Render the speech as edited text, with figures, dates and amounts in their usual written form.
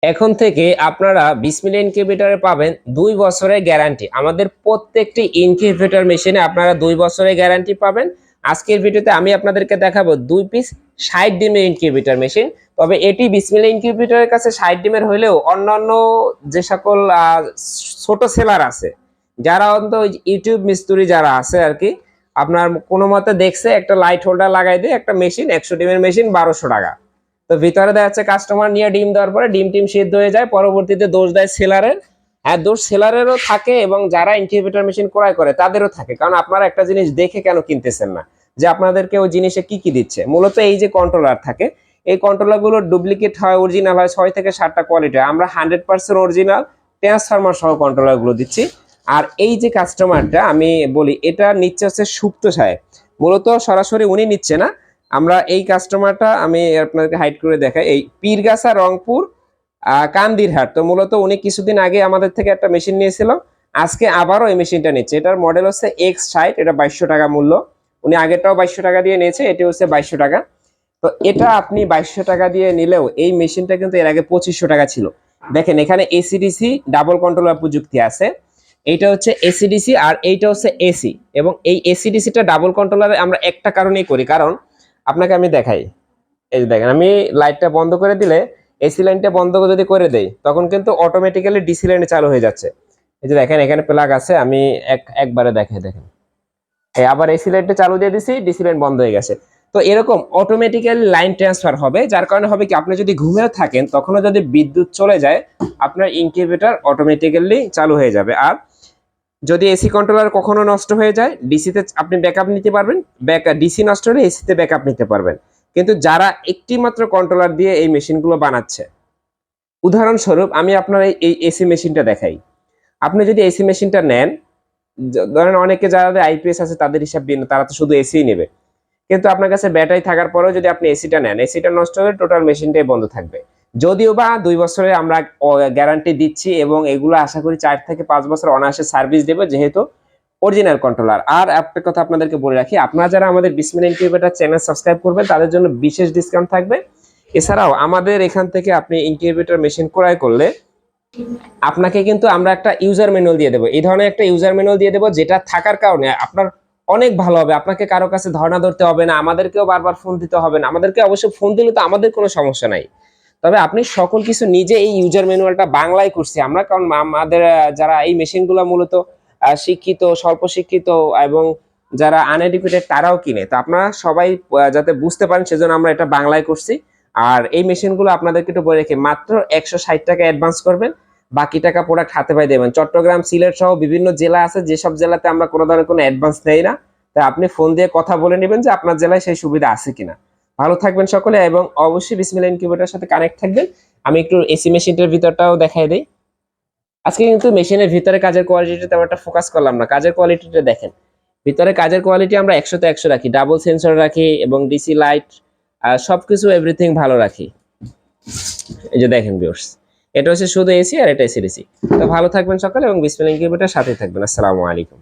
এখন থেকে আপনারা বিসমিল্লাহ ইনকিউবেটরে পাবেন 2 বছরের গ্যারান্টি। আমাদের প্রত্যেকটি ইনকিউবেটর মেশিনে আপনারা 2 বছরের গ্যারান্টি পাবেন। আজকের ভিডিওতে আমি আপনাদেরকে দেখাবো 2 পিস 60 ডিমের ইনকিউবেটর মেশিন। তবে এটি বিসমিল্লাহ ইনকিউবেটরের কাছে 60 ডিমের হলেও অন্যান্য যে সকল ছোট সেলার আছে, যারা অন্ত ইউটিউব মিস্ত্রি যারা আছে আর কি, আপনার কোনো মতে দেখছে একটা লাইট হোল্ডার লাগাই দিয়ে একটা মেশিন 100 ডিমের মেশিন 1200 টাকা। তো ভিতরে দেখা যাচ্ছে কাস্টমার নিয়ে ডিম দেওয়ার পরে ডিম টিম সিদ্ধ হয়ে যায়, পরবর্তীতে দোষ দেয় সেলারের। হ্যাঁ, দোষ সেলারেরও থাকে এবং যারা ইনকিউবেটর মেশিন ক্রয় করে তাদেরও থাকে, কারণ আপনারা একটা জিনিস দেখে কেন কিনতেছেন না যে আপনাদেরকে ওই জিনিসে কি কি দিচ্ছে। মূলত এই যে কন্ট্রোলার থাকে, এই কন্ট্রোলারগুলো ডুপ্লিকেট হয়, অরিজিনাল হয় 6 থেকে 7টা কোয়ালিটি। আমরা 100% অরিজিনাল ট্রান্সফরমার সহ কন্ট্রোলারগুলো দিচ্ছি। আর এই যে কাস্টমারটা আমি বলি, এটা নিচ্ছে হচ্ছে সুপ্ত সাহেব, মূলত সরাসরি উনি নিচ্ছে না। আমরা এই কাস্টমারটা আমি আপনাদেরকে হাইড করে দেখাই, এই পীরগাছা রংপুর কান্দিরহাট। তো মূলত উনি কিছুদিন আগে আমাদের থেকে একটা মেশিন নিয়েছিল, আজকে আবারও এই মেশিনটা নিচ্ছে। এটার মডেল হচ্ছে X60, এটা 2200 টাকা মূল্য। উনি আগেরটাও 2200 টাকা দিয়ে নিয়েছে, এটি হচ্ছে 2200 টাকা। তো এটা আপনি 2200 টাকা দিয়ে নিলেও এই মেশিনটা কিন্তু এর আগে 2500 টাকা ছিল। দেখেন এখানে এসিডিসি ডাবল কন্ট্রোলার প্রযুক্তি আছে। এইটা হচ্ছে এসিডিসি আর এইটা হচ্ছে এসি, এবং এই এসিডিসিটা ডাবল কন্ট্রোলারে আমরা একটা কারণেই করি, কারণ আপনাকে আমি দেখাই। এই যে দেখেন, আমি লাইটটা বন্ধ করে দিলে এসি লাইনটা বন্ধ যদি করে দেই তখন কিন্তু অটোমেটিক্যালি ডিসি লাইনে চালু হয়ে যাচ্ছে। এই যে দেখেন এখানে প্লাগ আছে, আমি একবারে দেখাই। দেখেন এই আবার এসি লাইনটা চালু দিয়ে দিছি, ডিসি লাইন বন্ধ হয়ে গেছে। তো এরকম অটোমেটিক্যালি লাইন ট্রান্সফার হবে, যার কারণে হবে কি, আপনি যদি ঘুমেও থাকেন তখনও যদি বিদ্যুৎ চলে যায় আপনার ইনকিউবেটর অটোমেটিক্যালি চালু হয়ে যাবে। আর যদি এসি কন্ট্রোলার কখনো নষ্ট হয়ে যায়, ডিসিতে আপনি ব্যাকআপ নিতে পারবেন, ডিসি নষ্ট হলে এসিতে ব্যাকআপ নিতে পারবেন। কিন্তু যারা একটি মাত্র কন্ট্রোলার দিয়ে এই মেশিনগুলো বানাচ্ছে, উদাহরণস্বরূপ আমি আপনার এই এসি মেশিনটা দেখাই। আপনি যদি এসি মেশিনটা নেন, ধরেন অনেকে যারা আইপিএস আছে তাদের হিসাব দিন, তারা তো শুধু এসি নেবে। কিন্তু আপনার কাছে ব্যাটারি থাকার পরেও যদি আপনি এসিটা নেন, এসিটা নষ্ট হলে টোটাল মেশিনটাই বন্ধ থাকবে। যদিও বা 2 বছরে আমরা গ্যারান্টি দিচ্ছি, এবং এগুলো আশা করি 4 থেকে 5 বছর অনায়াসে সার্ভিস দেবে, যেহেতু অরিজিনাল কন্ট্রোলার। আর একটা কথা আপনাদেরকে বলে রাখি, আপনারা যারা আমাদের বিসমিল্লাহ ইনকিউবেটর চ্যানেল সাবস্ক্রাইব করবেন তাদের জন্য বিশেষ ডিসকাউন্ট থাকবে। এছাড়াও আমাদের এখান থেকে আপনি ইনকিউবেটর মেশিন ক্রয় করলে আপনাকে কিন্তু আমরা একটা ইউজার ম্যানুয়াল দিয়ে দেবো। এই ধরনের একটা ইউজার ম্যানুয়াল দিয়ে দেবো, যেটা থাকার কারণে আপনার অনেক ভালো হবে। আপনাকে কারো কাছে ধর্ণা ধরতে হবে না, আমাদেরকেও বারবার ফোন দিতে হবে না। আমাদেরকে অবশ্য ফোন দিলে তো আমাদের কোনো সমস্যা নাই, তবে আপনি সকল কিছু নিজে এই ইউজার ম্যানুয়ালটা বাংলায় করছি আমরা, কারণ আমাদের যারা এই মেশিনগুলো মূলত শিক্ষিত, স্বল্প শিক্ষিত এবং যারা আনএডুকেটেড তারাও কিনে। তো আপনারা সবাই যাতে বুঝতে পারেন সেজন্য আমরা এটা বাংলায় করছি। আর এই মেশিনগুলো আপনাদেরকে একটু বলে রেখে, মাত্র 160 টাকা অ্যাডভান্স করবেন, বাকি টাকা প্রোডাক্ট হাতে পাই দেবেন। চট্টগ্রাম, সিলেট সহ বিভিন্ন জেলা আছে, যেসব জেলাতে আমরা কোনো ধরনের কোনো অ্যাডভান্স নেই না। তাই আপনি ফোন দিয়ে কথা বলে নেবেন যে আপনার জেলায় সেই সুবিধা আছে কিনা। ভালো থাকবেন সকলে, এবং অবশ্যই বিসমিল্লাহ ইনকিউবেটরের সাথে কানেক্ট থাকবেন। আমি একটু এসি মেশিনটার ভিতরটাও দেখাই দিই। আজকে কিন্তু মেশিনের ভিতরে কাজের কোয়ালিটিটা তেমন একটা ফোকাস করলাম না, কাজের কোয়ালিটিটা দেখেন। ভিতরে কাজের কোয়ালিটি আমরা 100তে 100 রাখি, ডাবল সেন্সর রাখি এবং ডিসি লাইট সবকিছু এভরিথিং ভালো রাখি। এই যে দেখেন ভিউয়ার্স, এটা হচ্ছে শুধু এসি আর এটা এসি ডিসি। তো ভালো থাকবেন সকলে, এবং বিসমিল্লাহ ইনকিউবেটরের সাথে থাকবেন। আসসালামু আলাইকুম।